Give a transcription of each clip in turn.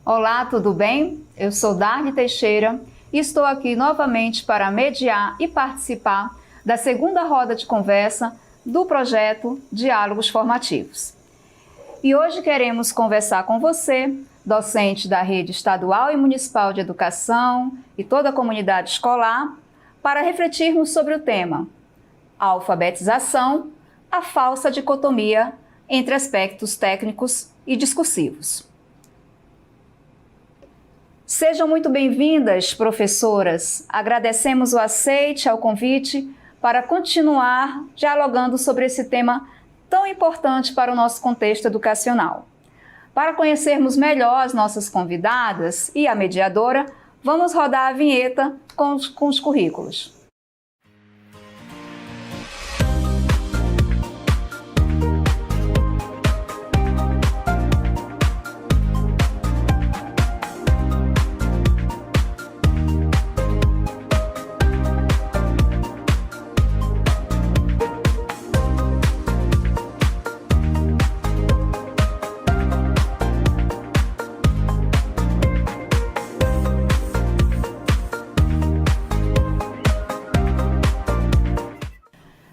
Olá, tudo bem? Eu sou Darli Teixeira e estou aqui novamente para mediar e participar da segunda roda de conversa do projeto Diálogos Formativos. E hoje queremos conversar com você, docente da Rede Estadual e Municipal de Educação e toda a comunidade escolar, para refletirmos sobre o tema alfabetização, a falsa dicotomia entre aspectos técnicos e discursivos. Sejam muito bem-vindas, professoras. Agradecemos o aceite ao convite para continuar dialogando sobre esse tema tão importante para o nosso contexto educacional. Para conhecermos melhor as nossas convidadas e a mediadora, vamos rodar a vinheta com os currículos.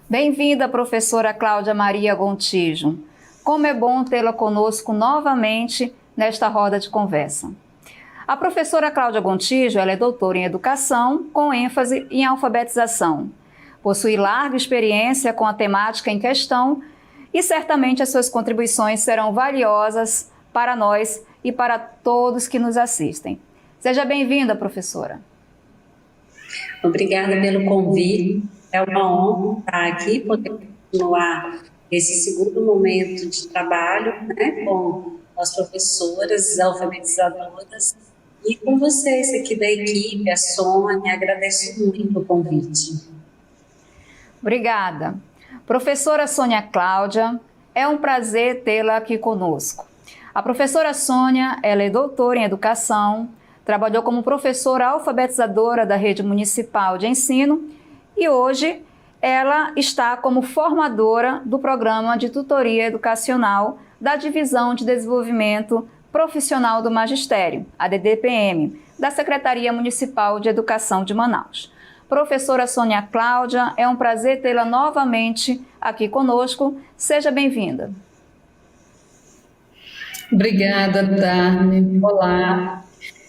Bem-vinda, professora Cláudia Maria Gontijo. Como é bom tê-la conosco novamente nesta roda de conversa. A professora Cláudia Gontijo ela é doutora em educação, com ênfase em alfabetização. Possui larga experiência com a temática em questão e certamente as suas contribuições serão valiosas para nós e para todos que nos assistem. Seja bem-vinda, professora. Obrigada pelo convite. É uma honra estar aqui, poder continuar esse segundo momento de trabalho, né, com as professoras, as alfabetizadoras e com vocês aqui da equipe, a Sônia. Agradeço muito o convite. Obrigada. Professora Sônia Cláudia, é um prazer tê-la aqui conosco. A professora Sônia, ela é doutora em educação, trabalhou como professora alfabetizadora da Rede Municipal de Ensino e hoje ela está como formadora do Programa de Tutoria Educacional da Divisão de Desenvolvimento Profissional do Magistério, a DDPM, da Secretaria Municipal de Educação de Manaus. Professora Sônia Cláudia, é um prazer tê-la novamente aqui conosco. Seja bem-vinda. Obrigada, Darli. Olá.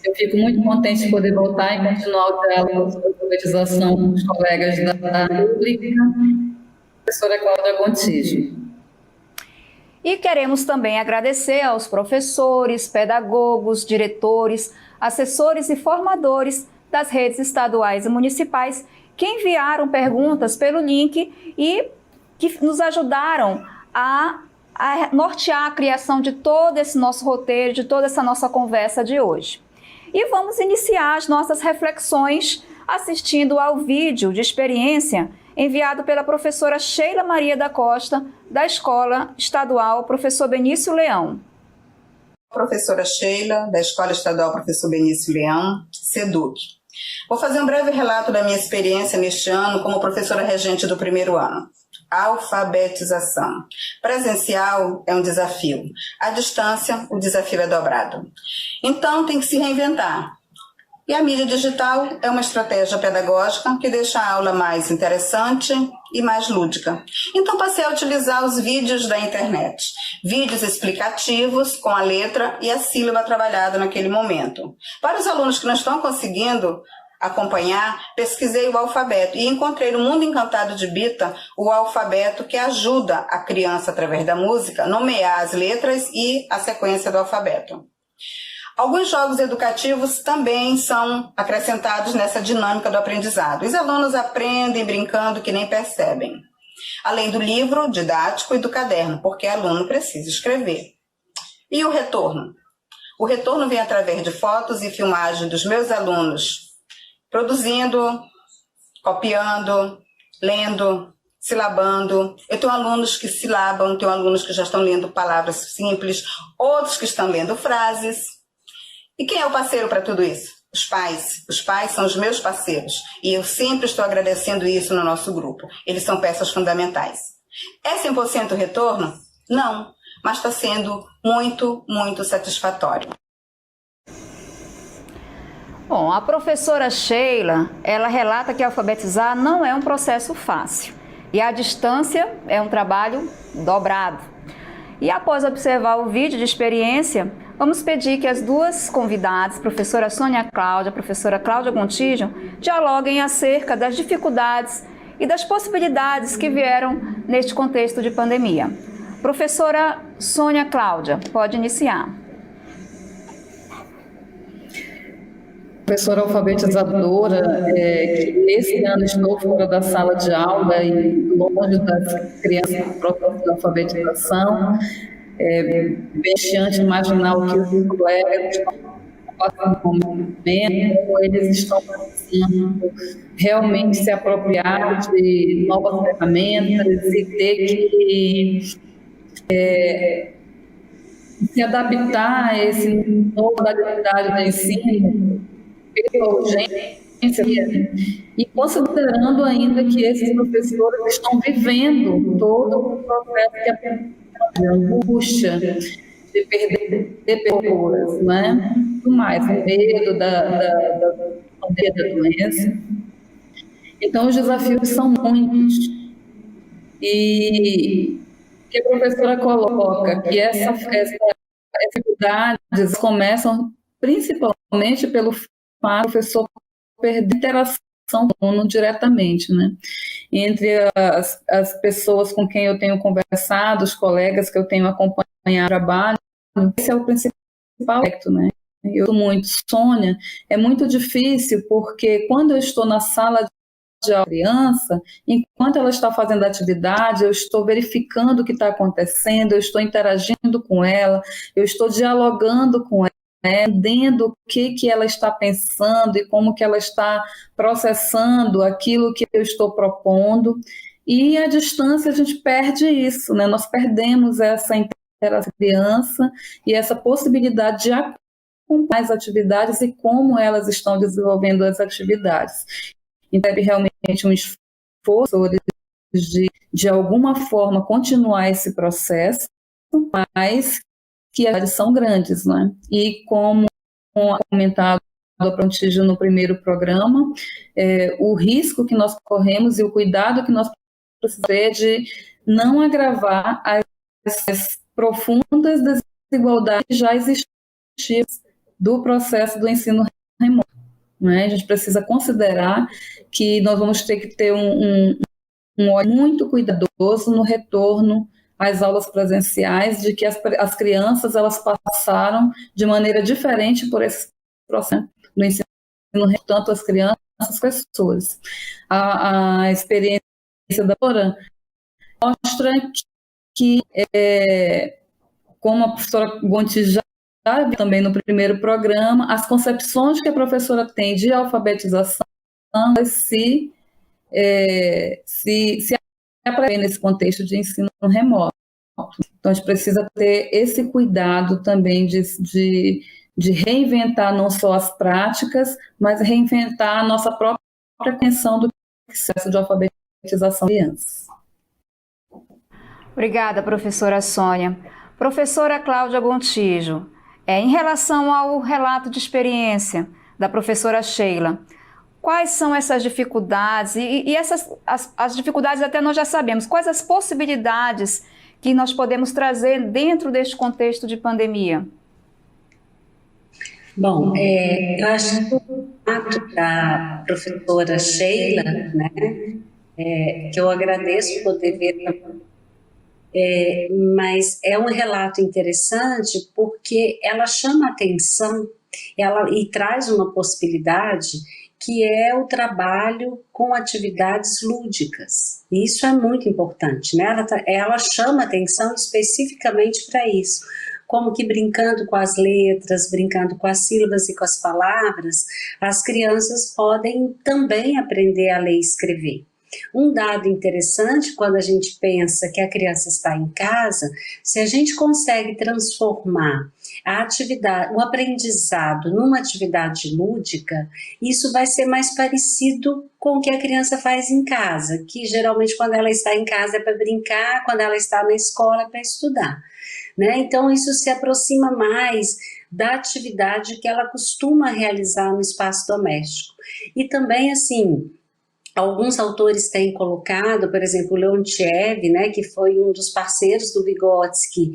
Eu fico muito contente de poder voltar e continuar o diálogo sobre alfabetização com os colegas da pública, professora Cláudia Gontijo. E queremos também agradecer aos professores, pedagogos, diretores, assessores e formadores das redes estaduais e municipais que enviaram perguntas pelo link e que nos ajudaram a nortear a criação de todo esse nosso roteiro, de toda essa nossa conversa de hoje. E vamos iniciar as nossas reflexões assistindo ao vídeo de experiência enviado pela professora Sheila Maria da Costa, da Escola Estadual Professor Benício Leão. Professora Sheila, da Escola Estadual Professor Benício Leão, SEDUC. Vou fazer um breve relato da minha experiência neste ano como professora regente do primeiro ano. Alfabetização. Presencial é um desafio. À distância, o desafio é dobrado. Então, tem que se reinventar. E a mídia digital é uma estratégia pedagógica que deixa a aula mais interessante e mais lúdica. Então, passei a utilizar os vídeos da internet. Vídeos explicativos com a letra e a sílaba trabalhada naquele momento. Para os alunos que não estão conseguindo acompanhar, pesquisei o alfabeto e encontrei no Mundo Encantado de Bita o alfabeto que ajuda a criança, através da música, nomear as letras e a sequência do alfabeto. Alguns jogos educativos também são acrescentados nessa dinâmica do aprendizado. Os alunos aprendem brincando que nem percebem. Além do livro didático e do caderno, porque aluno precisa escrever. E o retorno? O retorno vem através de fotos e filmagens dos meus alunos, produzindo, copiando, lendo, silabando. Eu tenho alunos que silabam, tenho alunos que já estão lendo palavras simples, outros que estão lendo frases. E quem é o parceiro para tudo isso? Os pais. Os pais são os meus parceiros. E eu sempre estou agradecendo isso no nosso grupo. Eles são peças fundamentais. É 100% retorno? Não. Mas está sendo muito, muito satisfatório. Bom, a professora Sheila, ela relata que alfabetizar não é um processo fácil e a distância é um trabalho dobrado. E após observar o vídeo de experiência, vamos pedir que as duas convidadas, professora Sônia Cláudia e professora Cláudia Gontijo, dialoguem acerca das dificuldades e das possibilidades que vieram neste contexto de pandemia. Professora Sônia Cláudia, pode iniciar. Professora alfabetizadora, que nesse ano estou fora da sala de aula e longe das crianças do processo de alfabetização, bem diante imaginar o que os colegas estão passando no momento, como eles estão precisando realmente se apropriar de novas ferramentas e ter que se adaptar a esse novo modalidade de ensino pela urgência e considerando ainda que esses professores estão vivendo todo o processo que de angústia, de perder pessoas, né? Tudo mais, o medo da doença. Então, os desafios são muitos. E que a professora coloca que essas dificuldades começam principalmente pelo fato do professor perder a interação com o aluno diretamente, né? Entre as pessoas com quem eu tenho conversado, os colegas que eu tenho acompanhado o trabalho, esse é o principal aspecto, né? Eu sou muito Sônia, é muito difícil porque quando eu estou na sala de aula criança, enquanto ela está fazendo a atividade, eu estou verificando o que está acontecendo, eu estou interagindo com ela, eu estou dialogando com ela, entendendo o que ela está pensando e como que ela está processando aquilo que eu estou propondo. E à distância a gente perde isso, né? Nós perdemos essa interação com a criança e essa possibilidade de acompanhar as atividades e como elas estão desenvolvendo as atividades. Então, é realmente um esforço de alguma forma, continuar esse processo, mas que as são grandes, né? E como comentado do Prontígio no primeiro programa, o risco que nós corremos e o cuidado que nós precisamos ter de não agravar as profundas desigualdades que já existiam do processo do ensino remoto. Né? A gente precisa considerar que nós vamos ter que ter um olho muito cuidadoso no retorno às aulas presenciais, de que as crianças elas passaram de maneira diferente por esse processo do ensino, tanto as crianças quanto as pessoas. A experiência da professora mostra que, como a professora Gonti já também no primeiro programa, as concepções que a professora tem de alfabetização se apresentam nesse contexto de ensino remoto. Então, a gente precisa ter esse cuidado também de reinventar não só as práticas, mas reinventar a nossa própria compreensão do processo de alfabetização de crianças. Obrigada, professora Sônia. Professora Cláudia Gontijo, em relação ao relato de experiência da professora Sheila, quais são essas dificuldades? E as dificuldades até nós já sabemos. Quais as possibilidades que nós podemos trazer dentro deste contexto de pandemia? Bom, eu acho que o fato da professora Sheila, né, que eu agradeço poder ver também, mas é um relato interessante porque ela chama atenção e traz uma possibilidade que é o trabalho com atividades lúdicas. Isso é muito importante, né? Ela chama atenção especificamente para isso, como que brincando com as letras, brincando com as sílabas e com as palavras, as crianças podem também aprender a ler e escrever. Um dado interessante, quando a gente pensa que a criança está em casa, se a gente consegue transformar a atividade, o aprendizado numa atividade lúdica, isso vai ser mais parecido com o que a criança faz em casa, que geralmente quando ela está em casa é para brincar, quando ela está na escola é para estudar. Né? Então isso se aproxima mais da atividade que ela costuma realizar no espaço doméstico. E também, assim, alguns autores têm colocado, por exemplo, o Leontiev, né, que foi um dos parceiros do Vygotsky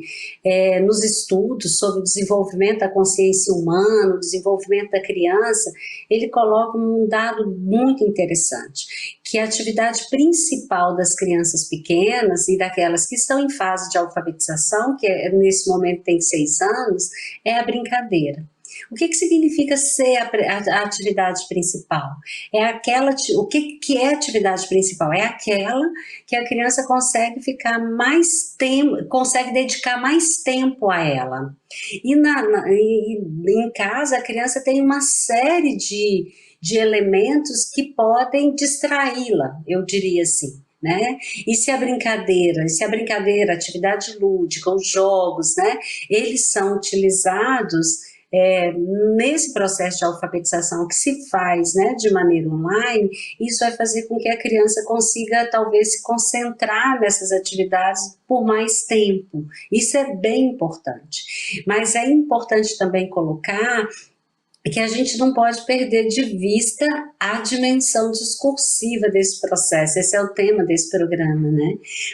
nos estudos sobre o desenvolvimento da consciência humana, o desenvolvimento da criança, ele coloca um dado muito interessante, que a atividade principal das crianças pequenas e daquelas que estão em fase de alfabetização, que nesse momento tem 6 anos, é a brincadeira. O que significa ser a atividade principal? O que é atividade principal? É aquela que a criança consegue ficar mais tempo, consegue dedicar mais tempo a ela. E em casa a criança tem uma série de elementos que podem distraí-la, eu diria assim. Né? E se a brincadeira, a atividade lúdica, os jogos, né, eles são utilizados nesse processo de alfabetização que se faz, né, de maneira online, isso vai fazer com que a criança consiga talvez se concentrar nessas atividades por mais tempo. Isso é bem importante. Mas é importante também colocar que a gente não pode perder de vista a dimensão discursiva desse processo. Esse é o tema desse programa, né?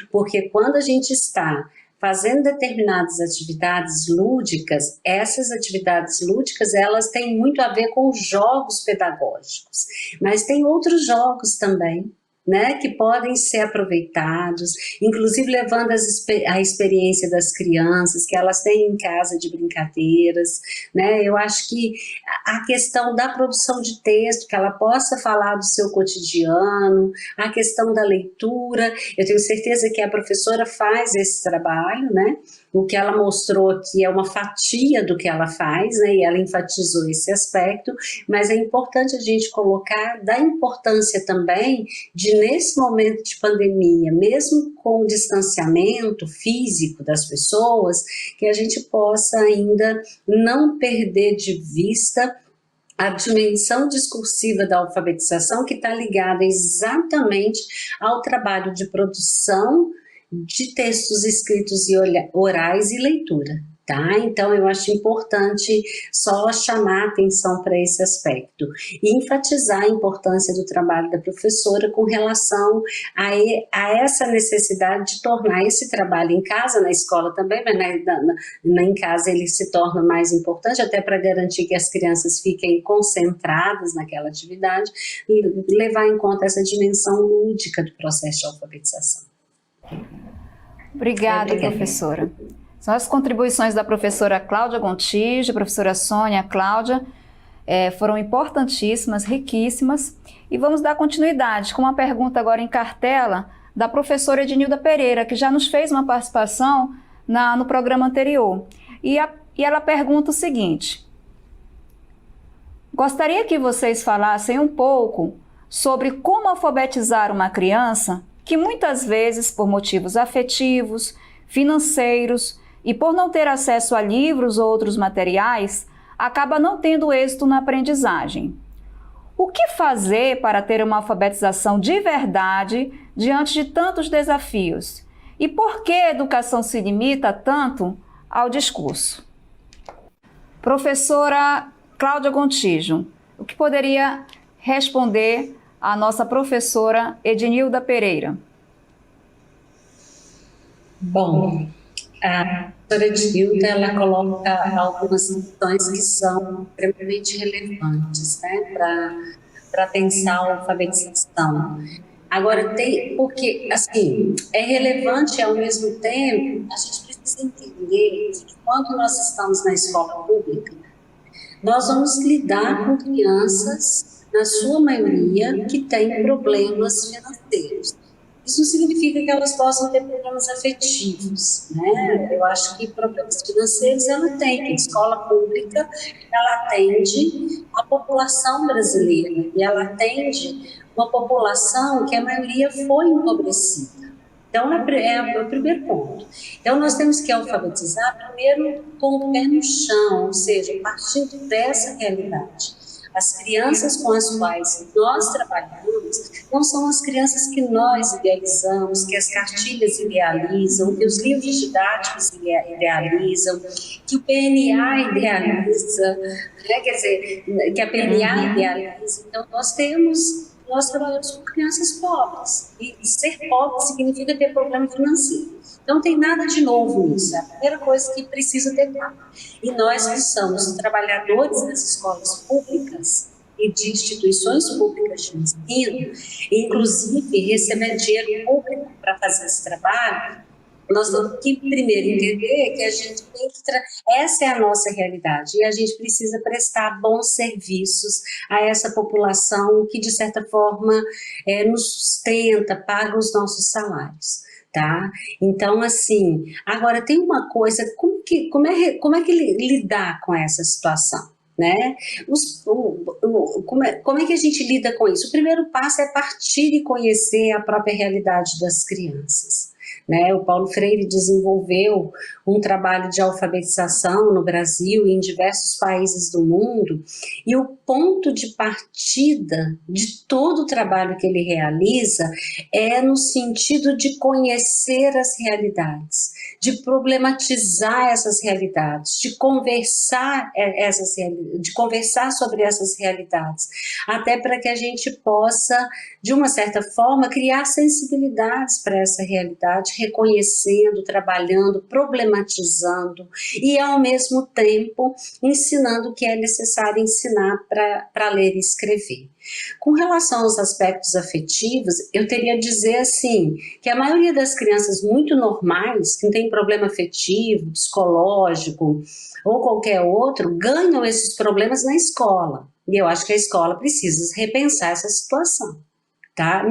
Porque quando a gente está fazendo determinadas atividades lúdicas, essas atividades lúdicas, elas têm muito a ver com jogos pedagógicos, mas tem outros jogos também, né, que podem ser aproveitados, inclusive levando a experiência das crianças, que elas têm em casa de brincadeiras, né, eu acho que a questão da produção de texto, que ela possa falar do seu cotidiano, a questão da leitura, eu tenho certeza que a professora faz esse trabalho, né, o que ela mostrou aqui é uma fatia do que ela faz, né, e ela enfatizou esse aspecto, mas é importante a gente colocar da importância também de, nesse momento de pandemia, mesmo com o distanciamento físico das pessoas, que a gente possa ainda não perder de vista a dimensão discursiva da alfabetização, que está ligada exatamente ao trabalho de produção de textos escritos e orais e leitura, tá? Então eu acho importante só chamar a atenção para esse aspecto e enfatizar a importância do trabalho da professora com relação a essa necessidade de tornar esse trabalho em casa, na escola também, mas em casa ele se torna mais importante, até para garantir que as crianças fiquem concentradas naquela atividade e levar em conta essa dimensão lúdica do processo de alfabetização. Obrigada, professora. São as contribuições da professora Cláudia Gontijo, professora Sônia Cláudia, foram importantíssimas, riquíssimas, e vamos dar continuidade com uma pergunta agora em cartela da professora Ednilda Pereira, que já nos fez uma participação no programa anterior. E ela pergunta o seguinte: gostaria que vocês falassem um pouco sobre como alfabetizar uma criança que muitas vezes, por motivos afetivos, financeiros e por não ter acesso a livros ou outros materiais, acaba não tendo êxito na aprendizagem. O que fazer para ter uma alfabetização de verdade diante de tantos desafios? E por que a educação se limita tanto ao discurso? Professora Cláudia Gontijo, o que poderia responder a nossa professora Ednilda Pereira? Bom, a professora Ednilda, ela coloca algumas questões que são extremamente relevantes, né, para pensar a alfabetização. Agora, porque, assim, é relevante e ao mesmo tempo, a gente precisa entender que quando nós estamos na escola pública, nós vamos lidar com crianças, na sua maioria, que têm problemas financeiros. Isso não significa que elas possam ter problemas afetivos, né? Eu acho que problemas financeiros ela tem, que a escola pública, ela atende a população brasileira, e ela atende uma população que a maioria foi empobrecida. Então, é o primeiro ponto. Então, nós temos que alfabetizar primeiro com o pé no chão, ou seja, partindo dessa realidade. As crianças com as quais nós trabalhamos não são as crianças que nós idealizamos, que as cartilhas idealizam, que os livros didáticos idealizam, que o PNA idealiza, né? Quer dizer, que a PNA idealiza. Então, nós trabalhamos com crianças pobres, e ser pobre significa ter problema financeiro. Não tem nada de novo nisso, é a primeira coisa que precisa ter claro. E nós que somos trabalhadores das escolas públicas e de instituições públicas de ensino, inclusive recebendo dinheiro público para fazer esse trabalho, nós temos que primeiro entender que a gente tem que essa é a nossa realidade, e a gente precisa prestar bons serviços a essa população que, de certa forma, nos sustenta, paga os nossos salários. Tá? Então, assim, agora tem uma coisa, como é que lidar com essa situação? Né? Como é que a gente lida com isso? O primeiro passo é partir e conhecer a própria realidade das crianças. Né? O Paulo Freire desenvolveu um trabalho de alfabetização no Brasil e em diversos países do mundo, e o ponto de partida de todo o trabalho que ele realiza é no sentido de conhecer as realidades, de problematizar essas realidades, de conversar sobre essas realidades, até para que a gente possa, de uma certa forma, criar sensibilidades para essa realidade, reconhecendo, trabalhando, problematizando e, ao mesmo tempo, ensinando o que é necessário ensinar para ler e escrever. Com relação aos aspectos afetivos, eu teria a dizer assim, que a maioria das crianças muito normais, que não tem problema afetivo, psicológico ou qualquer outro, ganham esses problemas na escola. E eu acho que a escola precisa repensar essa situação. Tá?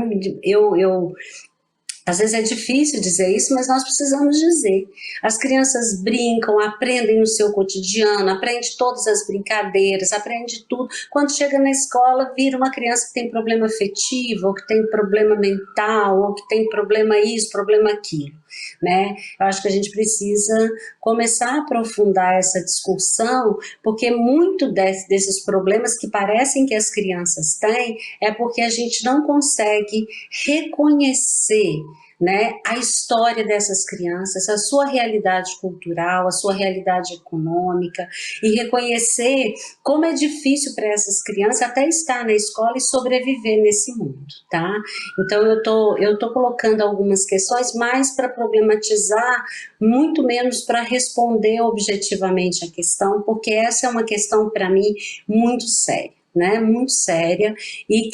Às vezes é difícil dizer isso, mas nós precisamos dizer. As crianças brincam, aprendem no seu cotidiano, aprendem todas as brincadeiras, aprendem tudo. Quando chega na escola, vira uma criança que tem problema afetivo, ou que tem problema mental, ou que tem problema isso, problema aquilo. Né? Eu acho que a gente precisa começar a aprofundar essa discussão, porque muito desses problemas que parecem que as crianças têm é porque a gente não consegue reconhecer, né, a história dessas crianças, a sua realidade cultural, a sua realidade econômica, e reconhecer como é difícil para essas crianças até estar na escola e sobreviver nesse mundo, tá? Então eu tô colocando algumas questões mais para problematizar, muito menos para responder objetivamente a questão, porque essa é uma questão para mim muito séria. Né, muito séria, e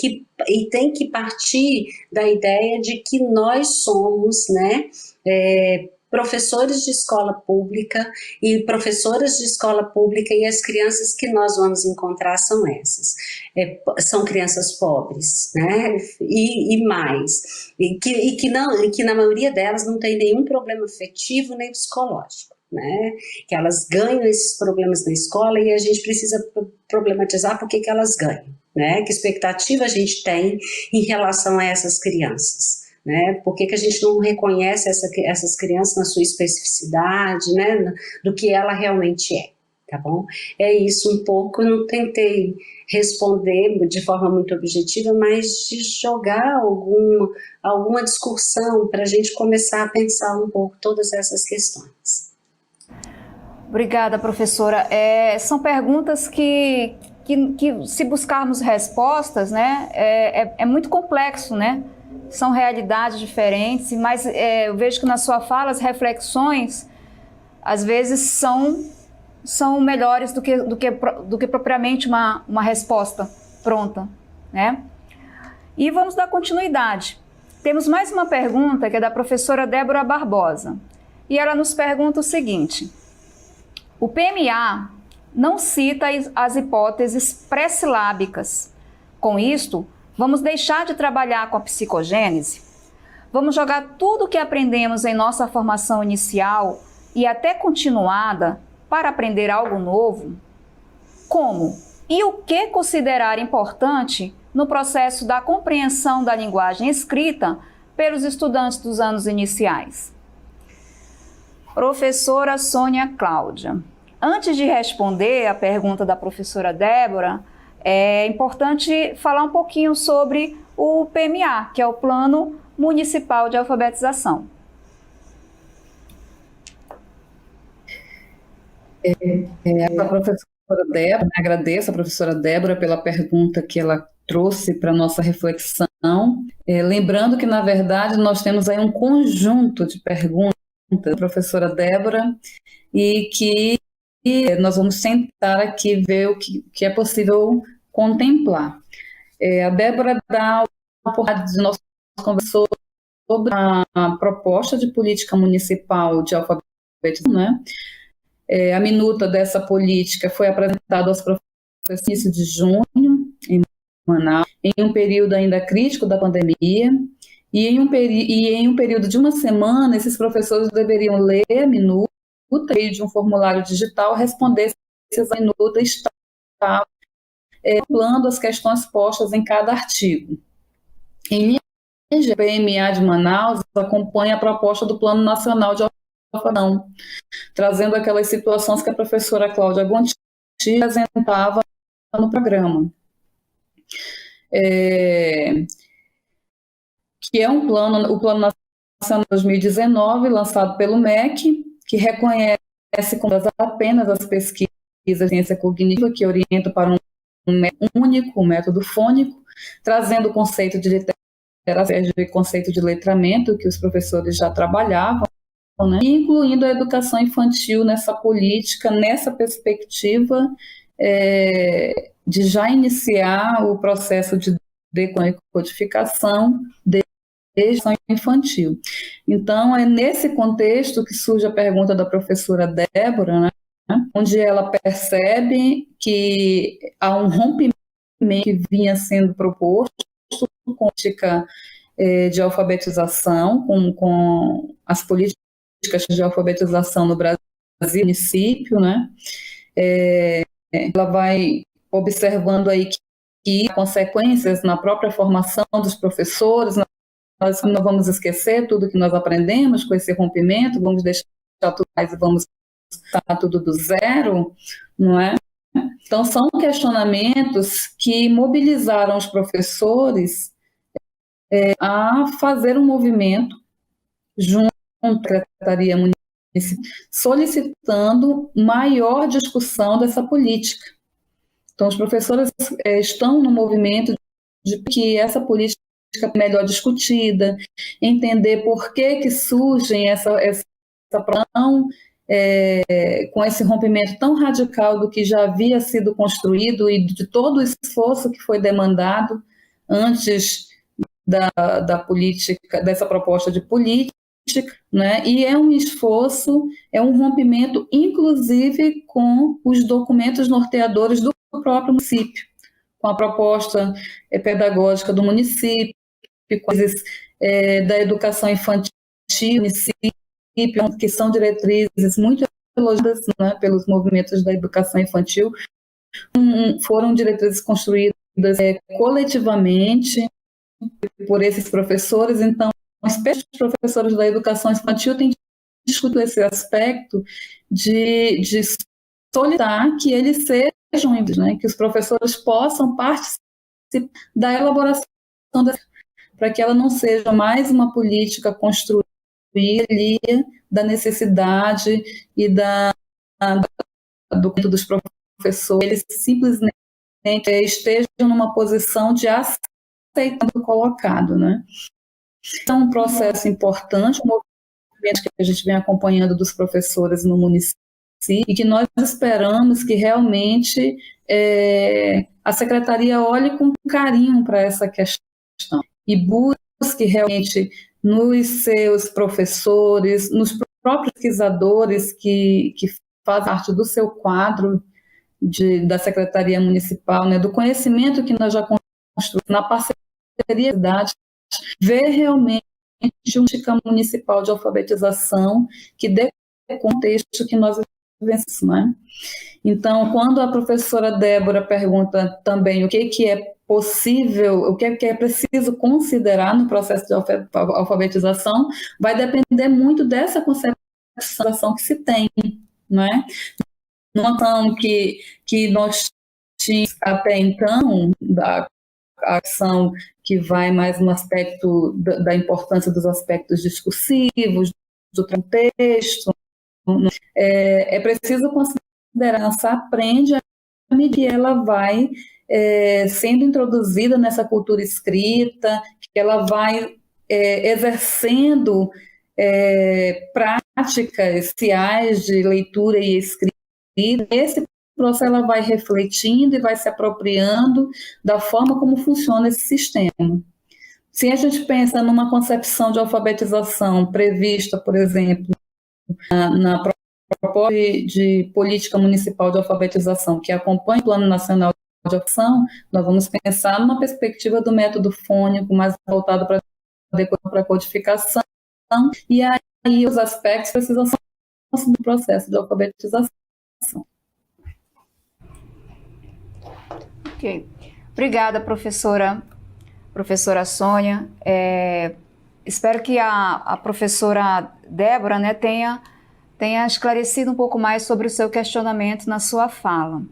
tem que partir da ideia de que nós somos, né, professores de escola pública e professoras de escola pública, e as crianças que nós vamos encontrar são essas. São crianças pobres, né, e que na maioria delas não tem nenhum problema afetivo nem psicológico. Né, que elas ganham esses problemas na escola, e a gente precisa problematizar por que elas ganham, né, que expectativa a gente tem em relação a essas crianças, né, por que a gente não reconhece essas crianças na sua especificidade, né, do que ela realmente é, tá bom? É isso um pouco, eu não tentei responder de forma muito objetiva, mas de jogar alguma discussão para a gente começar a pensar um pouco todas essas questões. Obrigada, professora. São perguntas que se buscarmos respostas, né, é muito complexo, né? São realidades diferentes, mas eu vejo que na sua fala as reflexões, às vezes, são melhores do que propriamente uma resposta pronta, né? E vamos dar continuidade. Temos mais uma pergunta que é da professora Débora Barbosa, e ela nos pergunta o seguinte: o PMA não cita as hipóteses pré-silábicas. Com isto, vamos deixar de trabalhar com a psicogênese? Vamos jogar tudo o que aprendemos em nossa formação inicial e até continuada para aprender algo novo? Como? E o que considerar importante no processo da compreensão da linguagem escrita pelos estudantes dos anos iniciais? Professora Sônia Cláudia, antes de responder a pergunta da professora Débora, é importante falar um pouquinho sobre o PMA, que é o Plano Municipal de Alfabetização. A professora Débora, agradeço a professora Débora pela pergunta que ela trouxe para a nossa reflexão. Lembrando que, na verdade, nós temos aí um conjunto de perguntas da professora Débora e que nós vamos tentar aqui ver o que é possível contemplar. A Débora dá a oportunidade de nós conversar sobre a proposta de política municipal de alfabetização, né? A minuta dessa política foi apresentada aos professores no início de junho, em Manaus, em um período ainda crítico da pandemia, e em um período de uma semana, esses professores deveriam ler a minuta e, de um formulário digital, responder se a minuta estava contemplando as questões postas em cada artigo. Em linha, o PMA de Manaus acompanha a proposta do Plano Nacional de Alfabetização, trazendo aquelas situações que a professora Cláudia Gontijo apresentava no programa. Que é o Plano Nacional de 2019, lançado pelo MEC, que reconhece apenas as pesquisas de ciência cognitiva que orientam para um único método fônico, trazendo o conceito de literacia e conceito de letramento, que os professores já trabalhavam, né, incluindo a educação infantil nessa política, nessa perspectiva de já iniciar o processo de decodificação desde a educação infantil. Então, é nesse contexto que surge a pergunta da professora Débora, né, onde ela percebe que há um rompimento que vinha sendo proposto com a política de alfabetização, com as políticas de alfabetização no Brasil, município, né? Ela vai observando aí que há consequências na própria formação dos professores. Nós não vamos esquecer tudo que nós aprendemos com esse rompimento, vamos deixar tudo mais e vamos estar tudo do zero, não é? Então, são questionamentos que mobilizaram os professores a fazer um movimento junto à Secretaria Municipal, solicitando maior discussão dessa política. Então, os professores estão no movimento de que essa política é melhor discutida, entender por que surgem essa pressão com esse rompimento tão radical do que já havia sido construído e de todo o esforço que foi demandado antes da política, dessa proposta de política, né? E é um esforço, é um rompimento, inclusive, com os documentos norteadores do próprio município, com a proposta pedagógica do município, coisas da educação infantil do município, que são diretrizes muito elogiadas, né, pelos movimentos da educação infantil, foram diretrizes construídas coletivamente por esses professores. Então, especialmente os professores da educação infantil têm discutido esse aspecto de solicitar que eles sejam, né, que os professores possam participar da elaboração para que ela não seja mais uma política construída da necessidade e do dos professores, eles simplesmente estejam numa posição de aceitar o colocado, né? Então, um processo importante, um movimento que a gente vem acompanhando dos professores no município, e que nós esperamos que realmente a Secretaria olhe com carinho para essa questão e busque realmente nos seus professores, nos próprios pesquisadores que fazem parte do seu quadro da Secretaria Municipal, né, do conhecimento que nós já construímos na parceria da cidade, ver realmente uma política municipal de alfabetização que dê contexto que nós vivemos, né? Então, quando a professora Débora pergunta também o que é possível, o que é preciso considerar no processo de alfabetização, vai depender muito dessa concepção que se tem, não é? Numa ação que nós tinha até então da ação que vai mais no aspecto da importância dos aspectos discursivos, do contexto. É preciso considerar, essa aprende à medida que ela vai sendo introduzida nessa cultura escrita, que ela vai exercendo práticas sociais de leitura e escrita. Esse processo ela vai refletindo e vai se apropriando da forma como funciona esse sistema. Se a gente pensa numa concepção de alfabetização prevista, por exemplo, na proposta de política municipal de alfabetização, que acompanha o Plano Nacional de Ação, nós vamos pensar numa perspectiva do método fônico, mais voltado para a codificação, e aí os aspectos precisam ser do processo de alfabetização. Ok. Obrigada, professora Sônia. Espero que a professora Débora, né, tenha esclarecido um pouco mais sobre o seu questionamento na sua fala.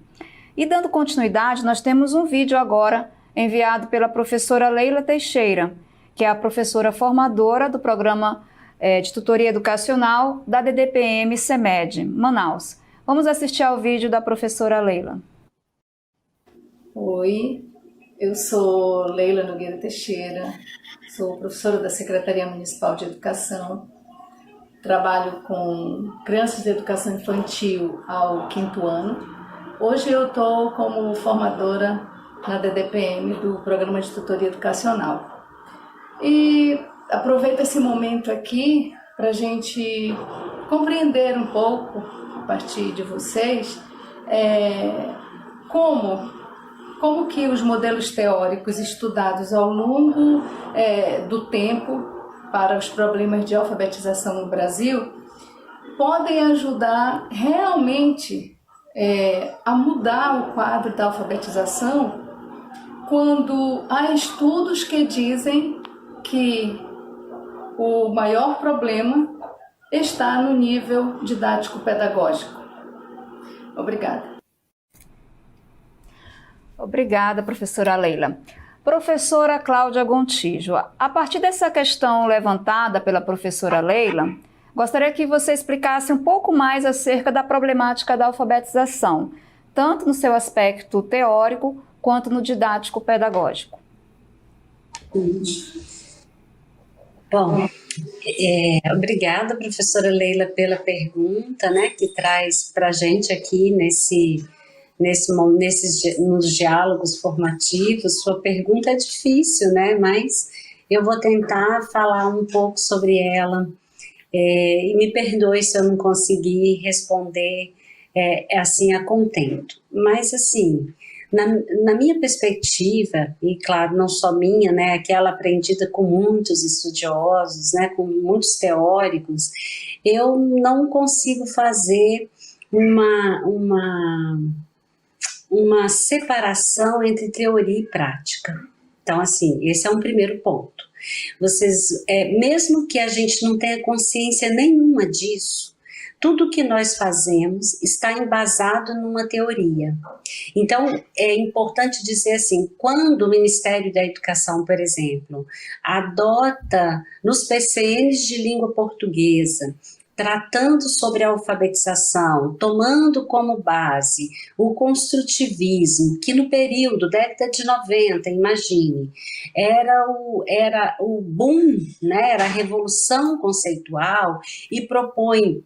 E dando continuidade, nós temos um vídeo agora enviado pela professora Leila Teixeira, que é a professora formadora do programa de tutoria educacional da DDPM CEMED, Manaus. Vamos assistir ao vídeo da professora Leila. Oi, eu sou Leila Nogueira Teixeira, sou professora da Secretaria Municipal de Educação, trabalho com crianças de educação infantil ao 5º ano. Hoje eu estou como formadora na DDPM do Programa de Tutoria Educacional. E aproveito esse momento aqui para a gente compreender um pouco, a partir de vocês, como que os modelos teóricos estudados ao longo do tempo para os problemas de alfabetização no Brasil podem ajudar realmente a mudar o quadro da alfabetização, quando há estudos que dizem que o maior problema está no nível didático-pedagógico. Obrigada. Obrigada, professora Leila. Professora Cláudia Gontijo, a partir dessa questão levantada pela professora Leila, gostaria que você explicasse um pouco mais acerca da problemática da alfabetização, tanto no seu aspecto teórico quanto no didático pedagógico. Bom, obrigada, professora Leila, pela pergunta, né, que traz para a gente aqui nos diálogos formativos. Sua pergunta é difícil, né, mas eu vou tentar falar um pouco sobre ela, e me perdoe se eu não conseguir responder assim a contento. Mas assim, na minha perspectiva, e claro, não só minha, né, aquela aprendida com muitos estudiosos, né, com muitos teóricos, eu não consigo fazer uma separação entre teoria e prática. Então, assim, esse é um primeiro ponto. Mesmo que a gente não tenha consciência nenhuma disso, tudo que nós fazemos está embasado numa teoria. Então, é importante dizer assim, quando o Ministério da Educação, por exemplo, adota nos PCNs de língua portuguesa, tratando sobre a alfabetização, tomando como base o construtivismo, que no período, década de 90, imagine, era o boom, né, era a revolução conceitual, e propõe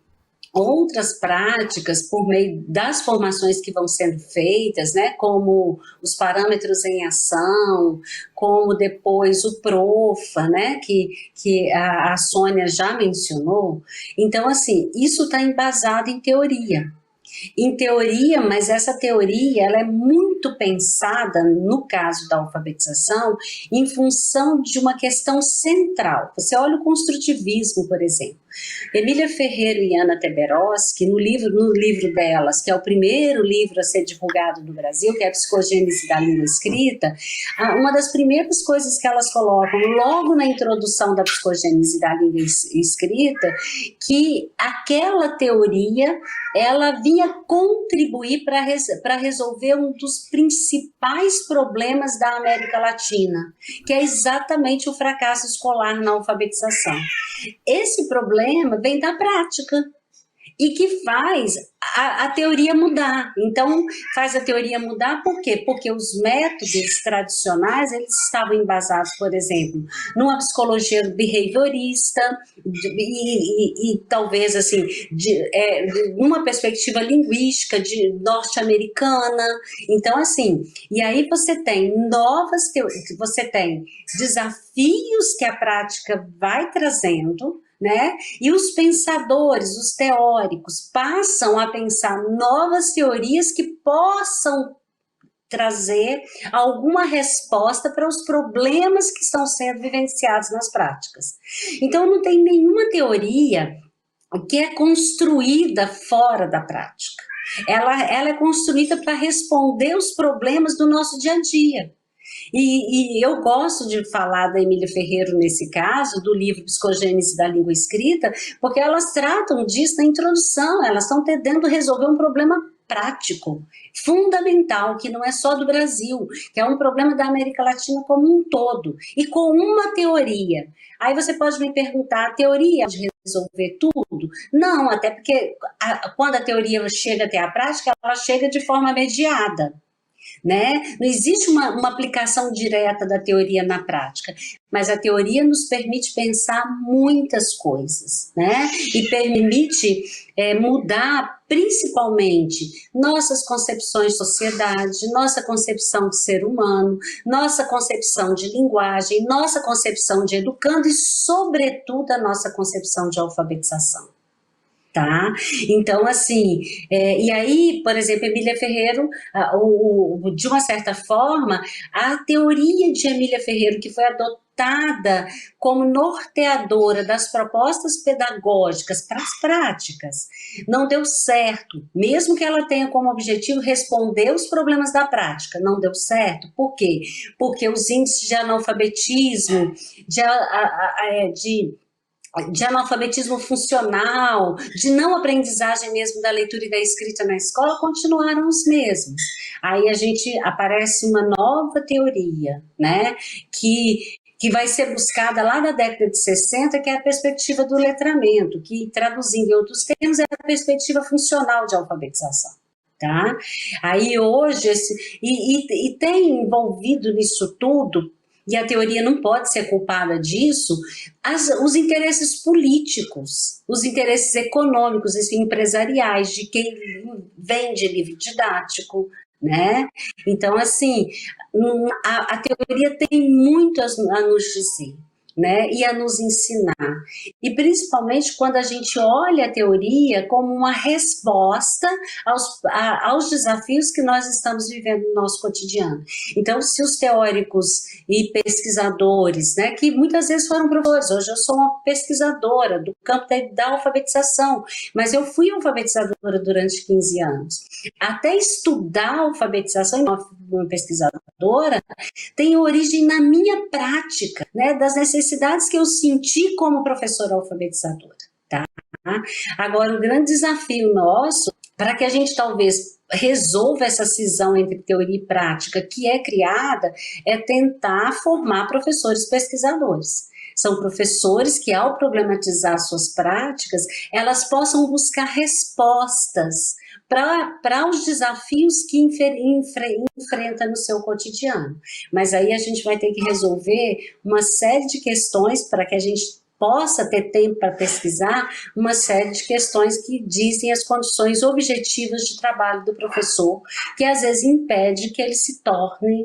outras práticas por meio das formações que vão sendo feitas, né, como os parâmetros em ação, como depois o PROFA, né, que a Sônia já mencionou. Então, assim, isso está embasado em teoria. Mas essa teoria ela é muito pensada, no caso da alfabetização, em função de uma questão central. Você olha o construtivismo, por exemplo. Emília Ferreiro e Ana Teberoski, no livro delas, que é o primeiro livro a ser divulgado no Brasil, que é a Psicogênese da Língua Escrita, uma das primeiras coisas que elas colocam logo na introdução da Psicogênese da Língua Escrita, que aquela teoria ela vinha contribuir para resolver um dos principais problemas da América Latina, que é exatamente o fracasso escolar na alfabetização. Esse problema vem da prática e que faz a teoria mudar. Então, faz a teoria mudar por quê? Porque os métodos tradicionais, eles estavam embasados, por exemplo, numa psicologia behaviorista e talvez, assim, numa perspectiva linguística norte-americana. Então, assim, e aí você tem novas teorias, você tem desafios que a prática vai trazendo, né? E os pensadores, os teóricos, passam a pensar novas teorias que possam trazer alguma resposta para os problemas que estão sendo vivenciados nas práticas. Então, não tem nenhuma teoria que é construída fora da prática. Ela é construída para responder os problemas do nosso dia a dia. E eu gosto de falar da Emília Ferreiro nesse caso, do livro Psicogênese da Língua Escrita, porque elas tratam disso na introdução, elas estão tentando resolver um problema prático, fundamental, que não é só do Brasil, que é um problema da América Latina como um todo, e com uma teoria. Aí você pode me perguntar, a teoria de resolver tudo? Não, até porque quando a teoria chega até a prática, ela chega de forma mediada. Né? Não existe uma aplicação direta da teoria na prática, mas a teoria nos permite pensar muitas coisas, né? E permite mudar principalmente nossas concepções de sociedade, nossa concepção de ser humano, nossa concepção de linguagem, nossa concepção de educando e, sobretudo, a nossa concepção de alfabetização. Tá? Então, assim, e aí, por exemplo, Emília Ferreiro, de uma certa forma, a teoria de Emília Ferreiro, que foi adotada como norteadora das propostas pedagógicas para as práticas, não deu certo, mesmo que ela tenha como objetivo responder os problemas da prática, não deu certo. Por quê? Porque os índices de analfabetismo, de analfabetismo funcional, de não aprendizagem mesmo da leitura e da escrita na escola, continuaram os mesmos. Aí aparece uma nova teoria, né, que vai ser buscada lá na década de 60, que é a perspectiva do letramento, que, traduzindo em outros termos, é a perspectiva funcional de alfabetização. Tá? Aí hoje, e tem envolvido nisso tudo, e a teoria não pode ser culpada disso, os interesses políticos, os interesses econômicos, empresariais, de quem vende livro didático, né? Então, assim, a teoria tem muito a nos dizer, né? E a nos ensinar. E principalmente quando a gente olha a teoria como uma resposta aos desafios que nós estamos vivendo no nosso cotidiano. Então, se os teóricos e pesquisadores, né, que muitas vezes foram professores, hoje eu sou uma pesquisadora do campo da alfabetização, mas eu fui alfabetizadora durante 15 anos. Até estudar alfabetização, uma pesquisadora, tem origem na minha prática, né, das necessidades que eu senti como professora alfabetizadora, tá? Agora, o grande desafio nosso, para que a gente talvez resolva essa cisão entre teoria e prática que é criada, é tentar formar professores pesquisadores. São professores que, ao problematizar suas práticas, elas possam buscar respostas para os desafios que enfrenta no seu cotidiano. Mas aí a gente vai ter que resolver uma série de questões para que a gente possa ter tempo para pesquisar, uma série de questões que dizem as condições objetivas de trabalho do professor, que às vezes impedem que ele se torne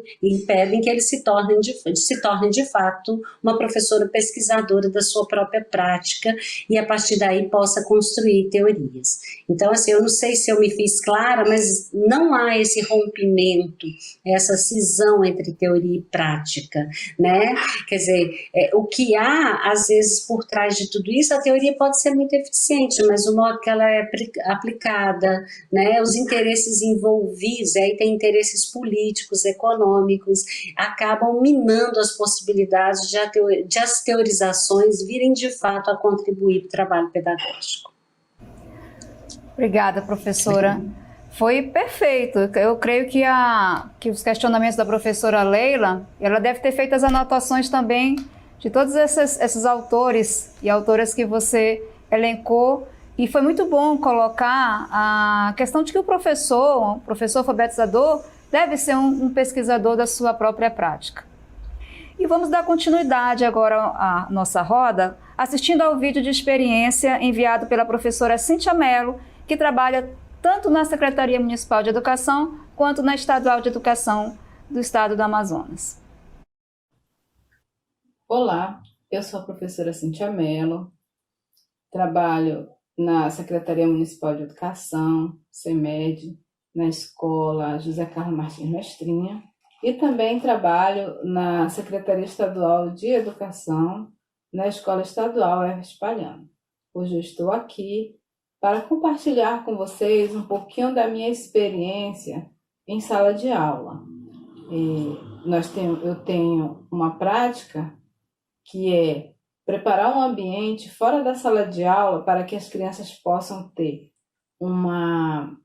de fato uma professora pesquisadora da sua própria prática e a partir daí possa construir teorias. Então, assim, eu não sei se eu me fiz clara, mas não há esse rompimento, essa cisão entre teoria e prática, né? Quer dizer, o que há, às vezes, por trás de tudo isso, a teoria pode ser muito eficiente, mas o modo que ela é aplicada, né, os interesses envolvidos, aí tem interesses políticos, econômicos, acabam minando as possibilidades de as teorizações virem de fato a contribuir para o trabalho pedagógico. Obrigada, professora. Foi perfeito. Eu creio que os questionamentos da professora Leila, ela deve ter feito as anotações também de todos esses autores e autoras que você elencou. E foi muito bom colocar a questão de que o professor alfabetizador, deve ser um pesquisador da sua própria prática. E vamos dar continuidade agora à nossa roda, assistindo ao vídeo de experiência enviado pela professora Cíntia Mello, que trabalha tanto na Secretaria Municipal de Educação quanto na Estadual de Educação do Estado do Amazonas. Olá, eu sou a professora Cíntia Mello, trabalho na Secretaria Municipal de Educação, CEMED, na Escola José Carlos Martins Mestrinha, e também trabalho na Secretaria Estadual de Educação, na Escola Estadual Hermes Palhano. Hoje eu estou aqui para compartilhar com vocês um pouquinho da minha experiência em sala de aula. Eu tenho uma prática que é preparar um ambiente fora da sala de aula para que as crianças possam ter uma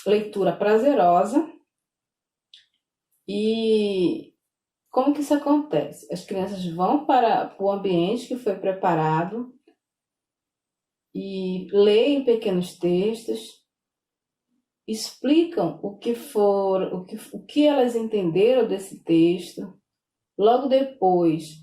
leitura prazerosa. E como que isso acontece? As crianças vão para o ambiente que foi preparado e leem pequenos textos, explicam o que elas entenderam desse texto. Logo depois,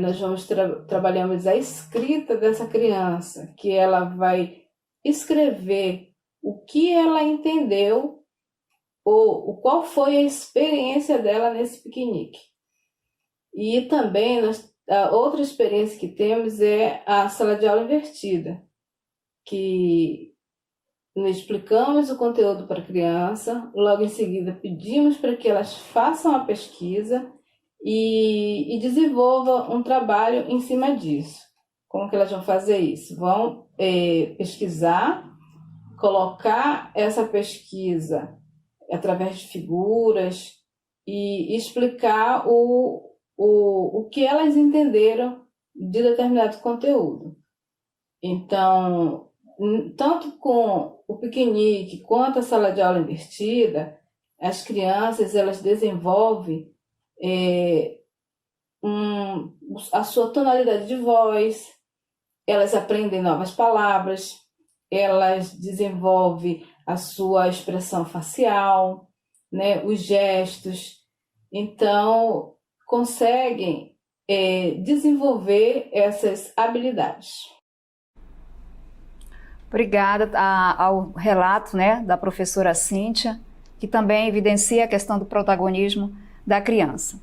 nós vamos trabalhamos a escrita dessa criança, que ela vai escrever o que ela entendeu ou qual foi a experiência dela nesse piquenique. E também a outra experiência que temos é a sala de aula invertida, que nós explicamos o conteúdo para a criança, logo em seguida pedimos para que elas façam a pesquisa e desenvolvam um trabalho em cima disso. Como que elas vão fazer isso? Vão pesquisar, colocar essa pesquisa através de figuras e explicar o que elas entenderam de determinado conteúdo. Então, tanto com o piquenique quanto a sala de aula invertida, as crianças elas desenvolvem a sua tonalidade de voz, elas aprendem novas palavras, elas desenvolvem a sua expressão facial, né, os gestos. Então, conseguem desenvolver essas habilidades. Obrigada ao relato, né, da professora Cíntia, que também evidencia a questão do protagonismo da criança.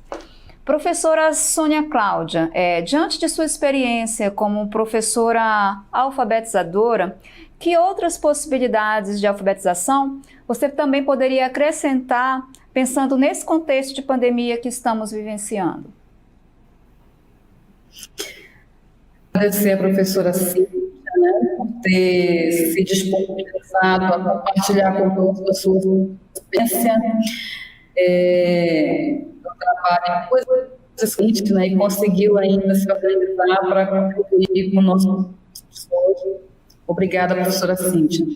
Professora Sônia Cláudia, diante de sua experiência como professora alfabetizadora, que outras possibilidades de alfabetização você também poderia acrescentar, pensando nesse contexto de pandemia que estamos vivenciando? Agradecer a professora Cíntia, né, por ter se disponibilizado a compartilhar conosco a sua experiência, no trabalho, coisas seguintes, né, e conseguiu ainda se organizar para contribuir com o nosso hoje. Obrigada, professora Cíntia.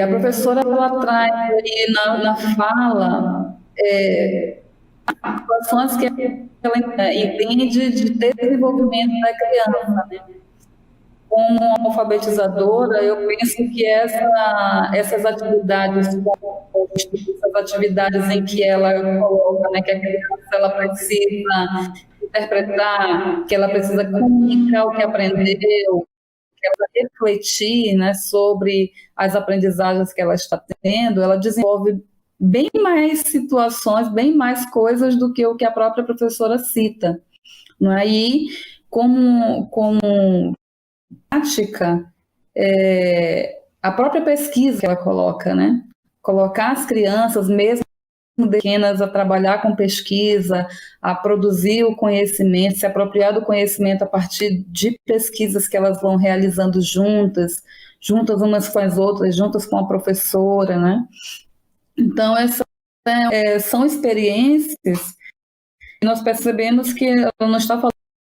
A professora ela traz aí na fala situações que ela entende de desenvolvimento da criança, né? Como alfabetizadora, eu penso que essas atividades, essas atividades em que ela coloca, né, que a criança ela precisa interpretar, que ela precisa comunicar o que aprendeu, que ela refletir, né, sobre as aprendizagens que ela está tendo, ela desenvolve bem mais situações, bem mais coisas do que o que a própria professora cita. Não é? E como prática, a própria pesquisa que ela coloca, né? Colocar as crianças mesmo pequenas a trabalhar com pesquisa, a produzir o conhecimento, se apropriar do conhecimento a partir de pesquisas que elas vão realizando juntas umas com as outras, juntas com a professora, né? Então, essas são experiências que nós percebemos que ela não está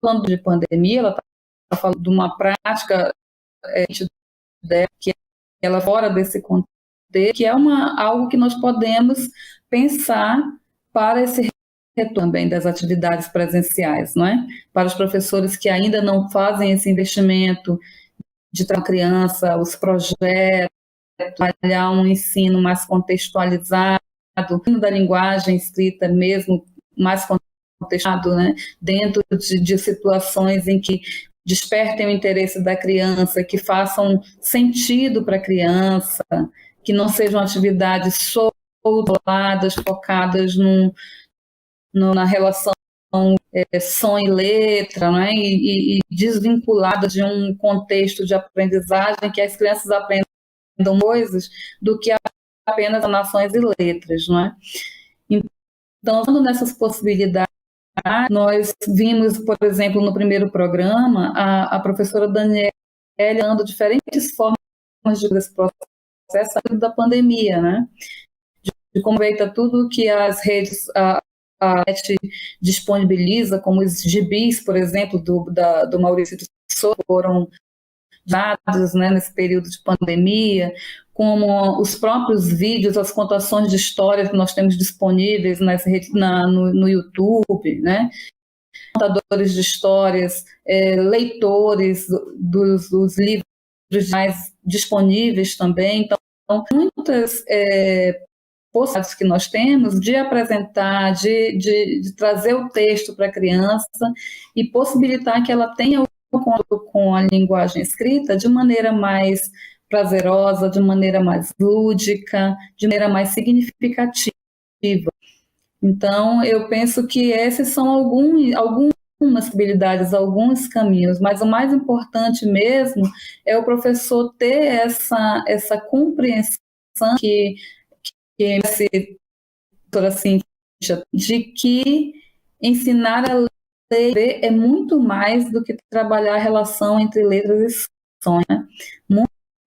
falando de pandemia, ela está falando de uma prática que ela fora desse contexto, que é algo que nós podemos pensar para esse retorno também das atividades presenciais, não é? Para os professores que ainda não fazem esse investimento de tratar a criança, os projetos, trabalhar um ensino mais contextualizado, da linguagem escrita mesmo, mais contextualizado, né? Dentro de situações em que despertem o interesse da criança, que façam sentido para a criança, que não sejam atividades isoladas, focadas na relação som e letra, né? E desvinculada de um contexto de aprendizagem que as crianças aprendam coisas do que apenas nações e letras, não é? Então, nessas possibilidades, nós vimos, por exemplo, no primeiro programa, a professora Daniela dando diferentes formas de esse processo da pandemia, né? De como feita tudo que as redes, a net disponibiliza, como os gibis, por exemplo, do Maurício de Souza, foram dados, né, nesse período de pandemia, como os próprios vídeos, as contações de histórias que nós temos disponíveis no YouTube, né? Contadores de histórias, leitores dos livros mais disponíveis também. Então, muitas possibilidades que nós temos de apresentar, de trazer o texto para a criança e possibilitar que ela tenha o contato com a linguagem escrita de maneira mais prazerosa, de maneira mais lúdica, de maneira mais significativa. Então, eu penso que esses são algumas possibilidades, alguns caminhos, mas o mais importante mesmo é o professor ter essa compreensão que assim, de que ensinar a ler é muito mais do que trabalhar a relação entre letras e som, né?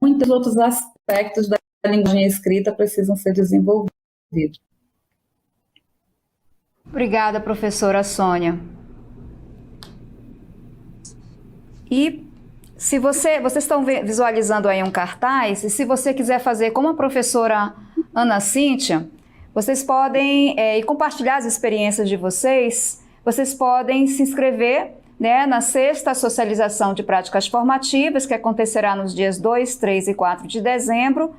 Muitos outros aspectos da linguagem escrita precisam ser desenvolvidos. Obrigada, professora Sônia. E se vocês estão visualizando aí um cartaz, e se você quiser fazer como a professora Ana Cíntia, vocês podem compartilhar as experiências de vocês podem se inscrever, né, na 6ª Socialização de Práticas Formativas, que acontecerá nos dias 2, 3 e 4 de dezembro.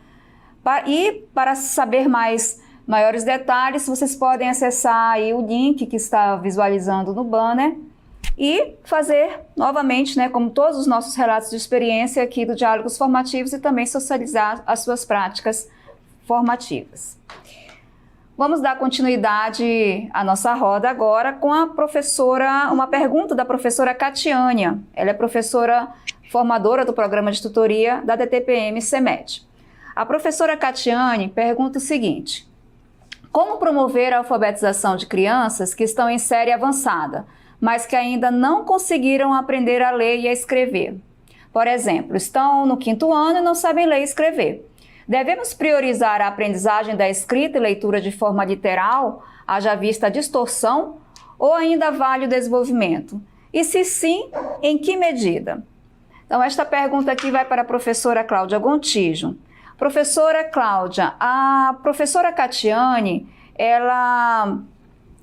E para saber maiores detalhes, vocês podem acessar aí o link que está visualizando no banner e fazer novamente, né, como todos os nossos relatos de experiência aqui do Diálogos Formativos, e também socializar as suas práticas formativas. Vamos dar continuidade à nossa roda agora com uma pergunta da professora Catiânia. Ela é professora formadora do programa de tutoria da DTPM CEMED. A professora Catiane pergunta o seguinte: como promover a alfabetização de crianças que estão em série avançada, mas que ainda não conseguiram aprender a ler e a escrever? Por exemplo, estão no 5º ano e não sabem ler e escrever. Devemos priorizar a aprendizagem da escrita e leitura de forma literal, haja vista a distorção, ou ainda vale o desenvolvimento? E se sim, em que medida? Então, esta pergunta aqui vai para a professora Cláudia Gontijo. Professora Cláudia, a professora Catiane, ela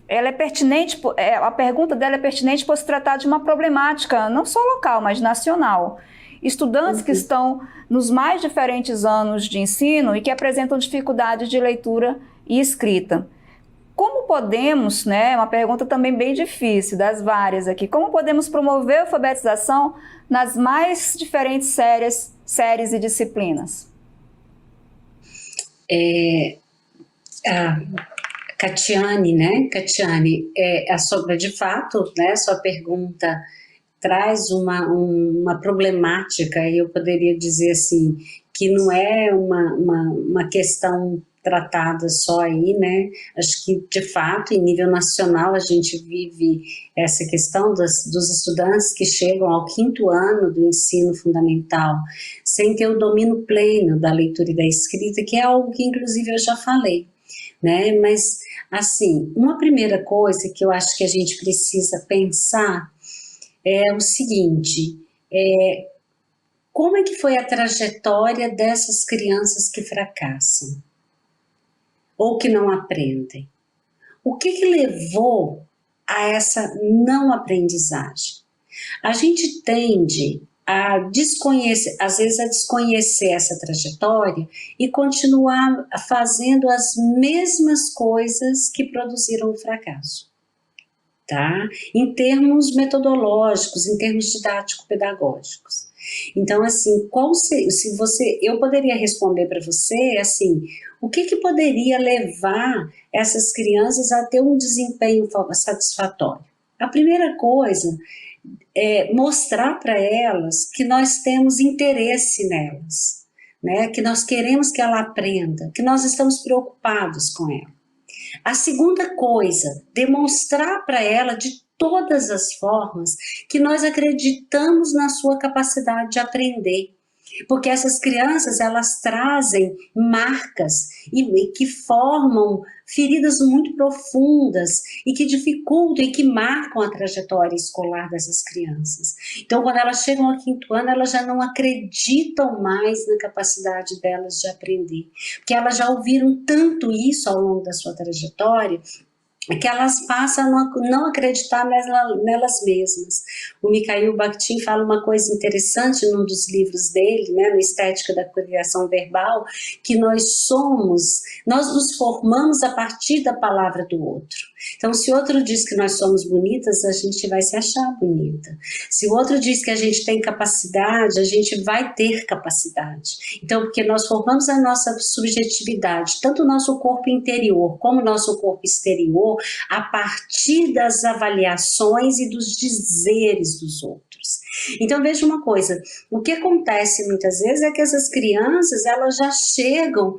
é pertinente, a pergunta dela é pertinente por se tratar de uma problemática não só local, mas nacional. Estudantes que estão nos mais diferentes anos de ensino e que apresentam dificuldades de leitura e escrita. Como podemos, né, uma pergunta também bem difícil, das várias aqui, como podemos promover a alfabetização nas mais diferentes séries e disciplinas? A Catiane, né, de fato, né, sua pergunta traz uma problemática, e eu poderia dizer assim, que não é uma questão tratadas só aí, né? Acho que, de fato, em nível nacional, a gente vive essa questão dos estudantes que chegam ao 5º ano do ensino fundamental sem ter o domínio pleno da leitura e da escrita, que é algo que, inclusive, eu já falei, né? Mas, assim, uma primeira coisa que eu acho que a gente precisa pensar é o seguinte, como é que foi a trajetória dessas crianças que fracassam? Ou que não aprendem? O que levou a essa não aprendizagem? A gente tende a desconhecer, às vezes a desconhecer essa trajetória e continuar fazendo as mesmas coisas que produziram o fracasso, tá? Em termos metodológicos, em termos didático-pedagógicos. Então, assim, eu poderia responder para você, assim, o que poderia levar essas crianças a ter um desempenho satisfatório? A primeira coisa é mostrar para elas que nós temos interesse nelas, né? Que nós queremos que ela aprenda, que nós estamos preocupados com ela. A segunda coisa, demonstrar para ela de todas as formas que nós acreditamos na sua capacidade de aprender. Porque essas crianças, elas trazem marcas e que formam feridas muito profundas e que dificultam e que marcam a trajetória escolar dessas crianças. Então, quando elas chegam ao 5º ano, elas já não acreditam mais na capacidade delas de aprender, porque elas já ouviram tanto isso ao longo da sua trajetória, que elas passam a não acreditar nelas mesmas. O Mikhail Bakhtin fala uma coisa interessante num dos livros dele, né, no Estética da Criação Verbal, que nós nos formamos a partir da palavra do outro. Então, se o outro diz que nós somos bonitas, a gente vai se achar bonita. Se o outro diz que a gente tem capacidade, a gente vai ter capacidade. Então, porque nós formamos a nossa subjetividade, tanto o nosso corpo interior como o nosso corpo exterior, a partir das avaliações e dos dizeres dos outros. Então, veja uma coisa, o que acontece muitas vezes é que essas crianças, elas já chegam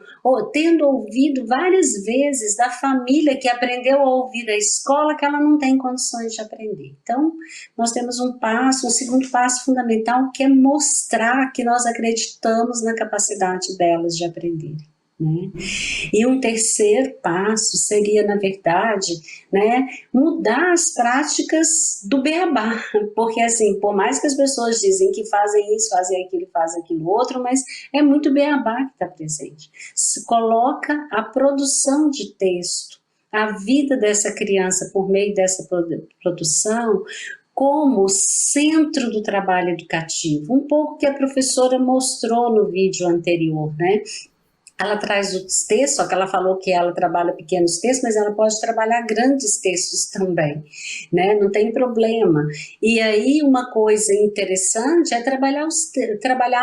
tendo ouvido várias vezes da família que aprendeu a ouvir da escola que ela não tem condições de aprender. Então, nós temos um segundo passo fundamental, que é mostrar que nós acreditamos na capacidade delas de aprender, né? E um terceiro passo seria, na verdade, né, mudar as práticas do beabá, porque assim, por mais que as pessoas dizem que fazem isso, fazem aquilo outro, mas é muito beabá que está presente. Se coloca a produção de texto, a vida dessa criança por meio dessa produção como centro do trabalho educativo, um pouco que a professora mostrou no vídeo anterior, né? Ela traz os textos, só que ela falou que ela trabalha pequenos textos, mas ela pode trabalhar grandes textos também, né? Não tem problema. E aí uma coisa interessante é trabalhar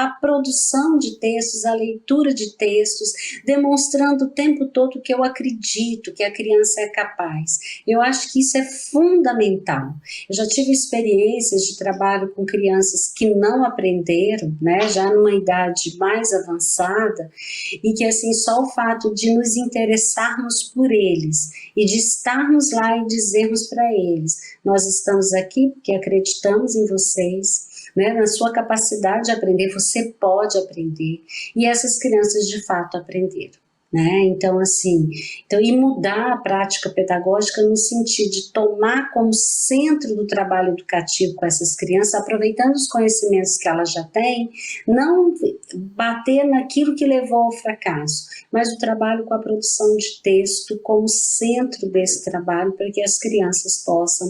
a produção de textos, a leitura de textos, demonstrando o tempo todo que eu acredito que a criança é capaz. Eu acho que isso é fundamental. Eu já tive experiências de trabalho com crianças que não aprenderam, né? Já numa idade mais avançada, e que assim, só o fato de nos interessarmos por eles e de estarmos lá e dizermos para eles, nós estamos aqui porque acreditamos em vocês, né, na sua capacidade de aprender, você pode aprender, e essas crianças de fato aprenderam. Né? Então, assim, e mudar a prática pedagógica no sentido de tomar como centro do trabalho educativo com essas crianças, aproveitando os conhecimentos que elas já têm, não bater naquilo que levou ao fracasso, mas o trabalho com a produção de texto como centro desse trabalho, para que as crianças possam,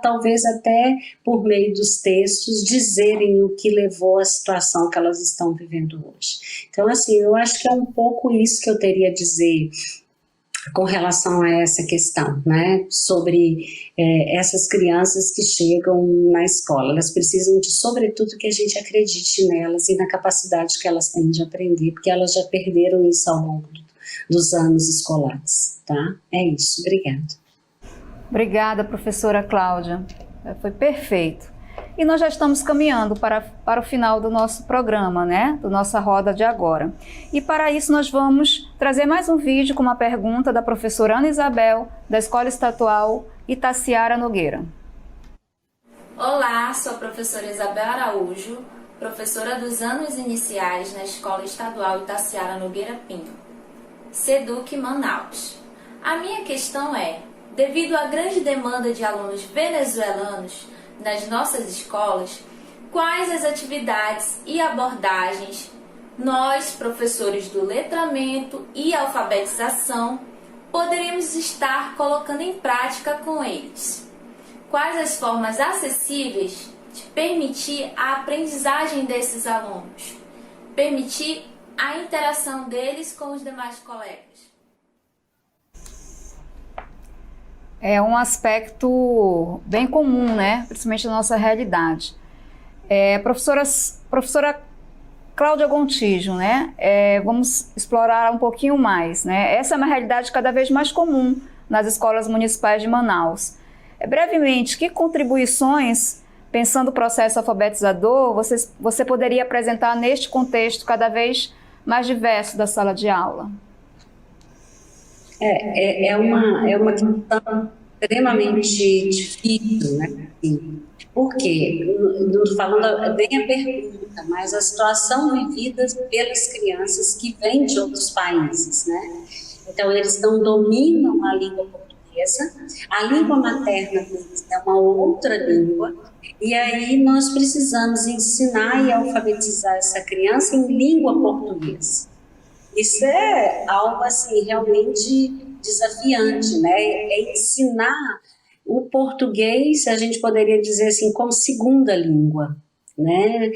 talvez até por meio dos textos, dizerem o que levou à situação que elas estão vivendo hoje. Então, assim, eu acho que é um pouco isso que eu teria a dizer com relação a essa questão, né, sobre essas crianças que chegam na escola. Elas precisam de, sobretudo, que a gente acredite nelas e na capacidade que elas têm de aprender, porque elas já perderam isso ao longo dos anos escolares, tá? É isso, obrigada. Obrigada, professora Cláudia, foi perfeito. E nós já estamos caminhando para o final do nosso programa, né? Da nossa roda de agora. E para isso nós vamos trazer mais um vídeo com uma pergunta da professora Ana Isabel, da Escola Estadual Itaciara Nogueira. Olá, sou a professora Isabel Araújo, professora dos anos iniciais na Escola Estadual Itaciara Nogueira Pinto, SEDUC Manaus. A minha questão é, devido à grande demanda de alunos venezuelanos nas nossas escolas, quais as atividades e abordagens nós, professores do letramento e alfabetização, poderíamos estar colocando em prática com eles? Quais as formas acessíveis de permitir a aprendizagem desses alunos, permitir a interação deles com os demais colegas? É um aspecto bem comum, né? Principalmente na nossa realidade. Professora Cláudia Gontijo, né? Vamos explorar um pouquinho mais, né? Essa é uma realidade cada vez mais comum nas escolas municipais de Manaus. Brevemente, que contribuições, pensando o processo alfabetizador, você poderia apresentar neste contexto cada vez mais diverso da sala de aula? É uma questão extremamente difícil, né? Assim, por quê? Não estou falando bem a pergunta, mas a situação vivida pelas crianças que vêm de outros países, né? Então, eles não dominam a língua portuguesa, a língua materna deles é uma outra língua, e aí nós precisamos ensinar e alfabetizar essa criança em língua portuguesa. Isso é algo assim realmente desafiante, né? É ensinar o português, a gente poderia dizer assim, como segunda língua, né?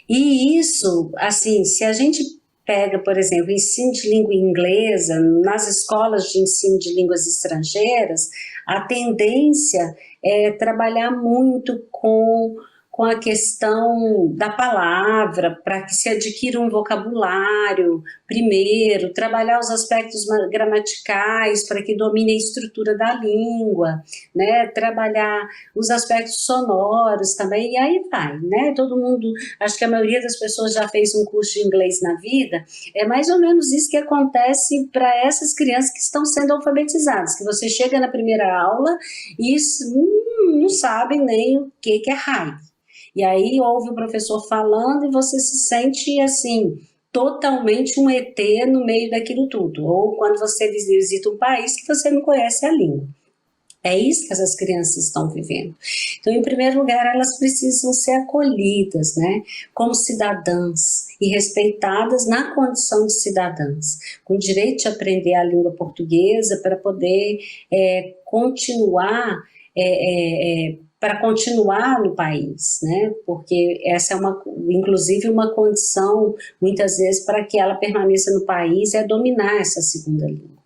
E isso, assim, se a gente pega, por exemplo, ensino de língua inglesa nas escolas de ensino de línguas estrangeiras, a tendência é trabalhar muito com a questão da palavra, para que se adquira um vocabulário primeiro, trabalhar os aspectos gramaticais para que domine a estrutura da língua, né? Trabalhar os aspectos sonoros também, e aí vai, né? Todo mundo, acho que a maioria das pessoas já fez um curso de inglês na vida, é mais ou menos isso que acontece para essas crianças que estão sendo alfabetizadas, que você chega na primeira aula e não sabem nem o que é raio. E aí ouve o professor falando e você se sente assim, totalmente um ET no meio daquilo tudo. Ou quando você visita um país que você não conhece a língua. É isso que essas crianças estão vivendo. Então, em primeiro lugar, elas precisam ser acolhidas, né, como cidadãs e respeitadas na condição de cidadãs, com direito de aprender a língua portuguesa para poder continuar no país, né? Porque essa é inclusive uma condição, muitas vezes, para que ela permaneça no país, é dominar essa segunda língua.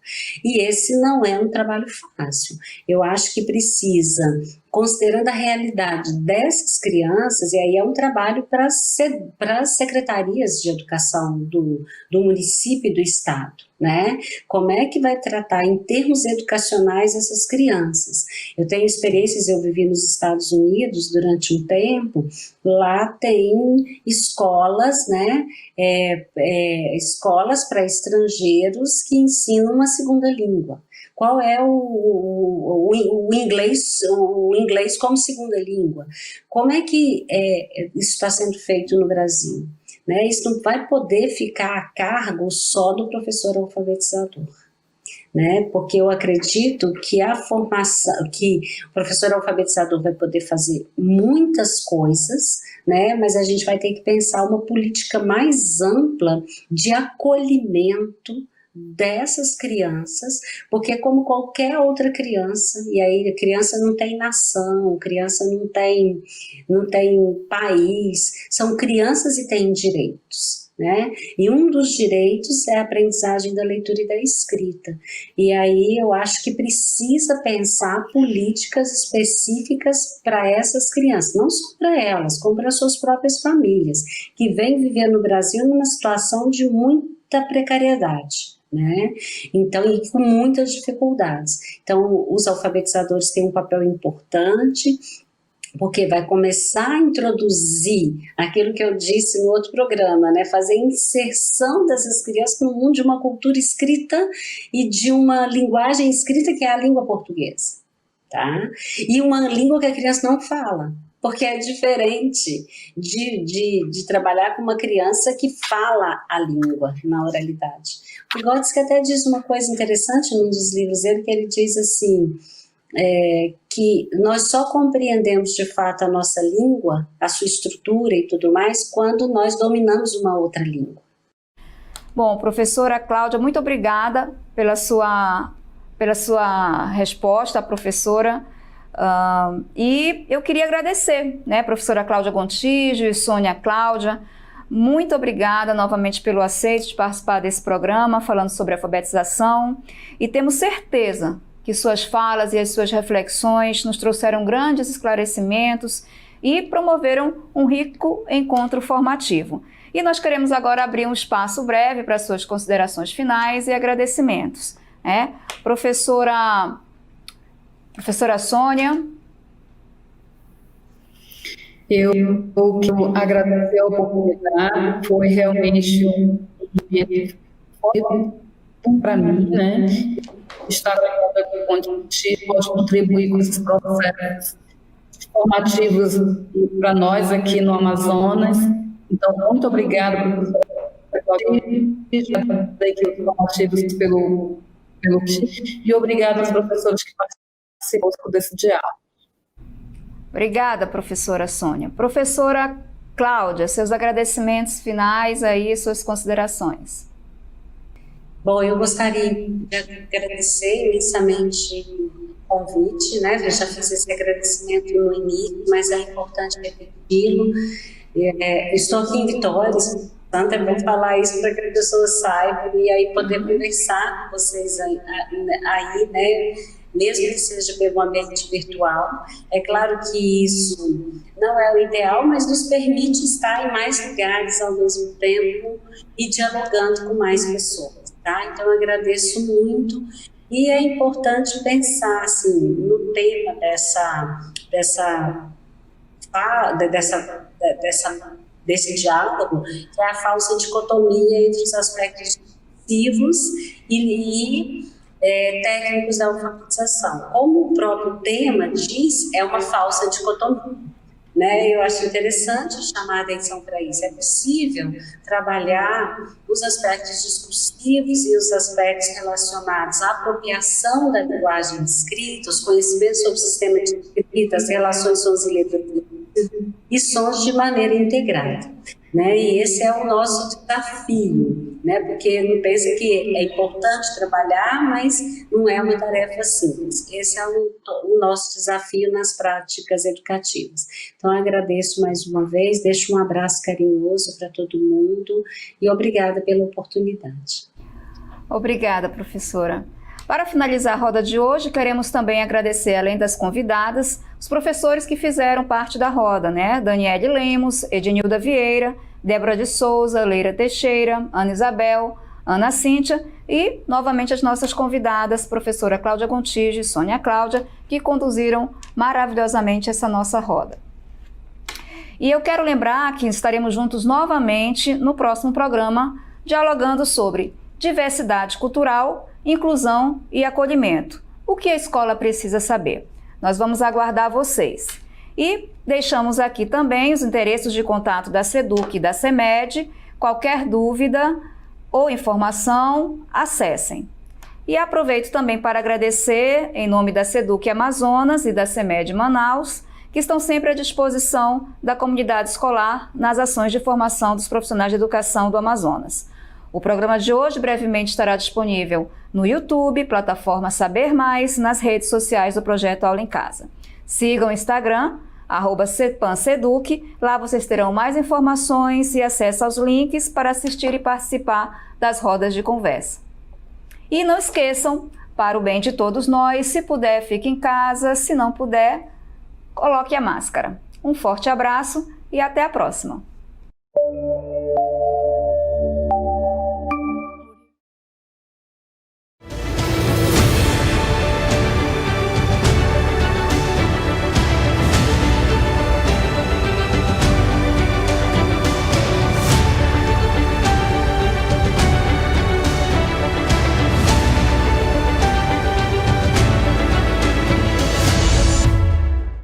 E esse não é um trabalho fácil. Eu acho que precisa, considerando a realidade dessas crianças, e aí é um trabalho para as secretarias de educação do município e do estado, né? Como é que vai tratar em termos educacionais essas crianças? Eu tenho experiências, eu vivi nos Estados Unidos durante um tempo, lá tem escolas, né? Escolas para estrangeiros que ensinam uma segunda língua. Qual é o inglês como segunda língua? Como é que isso está sendo feito no Brasil? Né? Isso não vai poder ficar a cargo só do professor alfabetizador. Né? Porque eu acredito que a formação, que o professor alfabetizador vai poder fazer muitas coisas, né? Mas a gente vai ter que pensar uma política mais ampla de acolhimento dessas crianças, porque como qualquer outra criança, e aí a criança não tem nação, criança não tem país, são crianças e têm direitos, né? E um dos direitos é a aprendizagem da leitura e da escrita, e aí eu acho que precisa pensar políticas específicas para essas crianças, não só para elas, como para suas próprias famílias, que vêm viver no Brasil numa situação de muita precariedade, né? Então, e com muitas dificuldades. Então, os alfabetizadores têm um papel importante, porque vai começar a introduzir aquilo que eu disse no outro programa, né? Fazer inserção dessas crianças no mundo de uma cultura escrita e de uma linguagem escrita que é a língua portuguesa, tá? E uma língua que a criança não fala, porque é diferente de trabalhar com uma criança que fala a língua na oralidade. O Vygotsky até diz uma coisa interessante num dos livros dele, que ele diz assim, que nós só compreendemos de fato a nossa língua, a sua estrutura e tudo mais, quando nós dominamos uma outra língua. Bom, professora Cláudia, muito obrigada pela sua resposta, professora. E eu queria agradecer, né, professora Cláudia Gontijo e Sônia Cláudia. Muito obrigada novamente pelo aceite de participar desse programa, falando sobre alfabetização. E temos certeza que suas falas e as suas reflexões nos trouxeram grandes esclarecimentos e promoveram um rico encontro formativo. E nós queremos agora abrir um espaço breve para suas considerações finais e agradecimentos. Professora Sônia. Eu agradecer a oportunidade, foi realmente um ambiente para mim, né? Estar contigo, pode contribuir com esses processos formativos para nós aqui no Amazonas. Então, muito obrigada, professora, formativos pelo e obrigada aos professores que participaram desse diálogo. Obrigada, professora Sônia. Professora Cláudia, seus agradecimentos finais aí, suas considerações. Bom, eu gostaria de agradecer imensamente o convite, né? Eu já fiz esse agradecimento no início, mas é importante repeti-lo. Estou aqui em Vitória, Santa, é bom falar isso para que as pessoas saibam e aí poder conversar com vocês aí, né? Mesmo que seja pelo ambiente virtual. É claro que isso não é o ideal, mas nos permite estar em mais lugares ao mesmo tempo e dialogando com mais pessoas, tá? Então, eu agradeço muito e é importante pensar, assim, no tema desse diálogo, que é a falsa dicotomia entre os aspectos discursivos e técnicos da alfabetização. Como o próprio tema diz, é uma falsa dicotomia, né? Eu acho interessante chamar a atenção para isso. É possível trabalhar os aspectos discursivos e os aspectos relacionados à apropriação da linguagem escrita, os conhecimentos sobre o sistema de escrita, as relações sons e letras e sons de maneira integrada, né? E esse é o nosso desafio, né? Porque não pensa que é importante trabalhar, mas não é uma tarefa simples. Esse é o nosso desafio nas práticas educativas. Então, eu agradeço mais uma vez, deixo um abraço carinhoso para todo mundo e obrigada pela oportunidade. Obrigada, professora. Para finalizar a roda de hoje, queremos também agradecer, além das convidadas, os professores que fizeram parte da roda, né? Daniele Lemos, Ednilda Vieira, Débora de Souza, Leira Teixeira, Ana Isabel, Ana Cíntia e, novamente, as nossas convidadas, professora Cláudia Gontijo e Sônia Cláudia, que conduziram maravilhosamente essa nossa roda. E eu quero lembrar que estaremos juntos novamente no próximo programa, dialogando sobre diversidade cultural, inclusão e acolhimento. O que a escola precisa saber? Nós vamos aguardar vocês. E deixamos aqui também os endereços de contato da SEDUC e da CEMED. Qualquer dúvida ou informação, acessem. E aproveito também para agradecer, em nome da SEDUC Amazonas e da CEMED Manaus, que estão sempre à disposição da comunidade escolar nas ações de formação dos profissionais de educação do Amazonas. O programa de hoje brevemente estará disponível no YouTube, plataforma Saber Mais, nas redes sociais do Projeto Aula em Casa. Sigam o Instagram, @CEPANSEDUC, lá vocês terão mais informações e acesso aos links para assistir e participar das rodas de conversa. E não esqueçam, para o bem de todos nós, se puder, fique em casa, se não puder, coloque a máscara. Um forte abraço e até a próxima!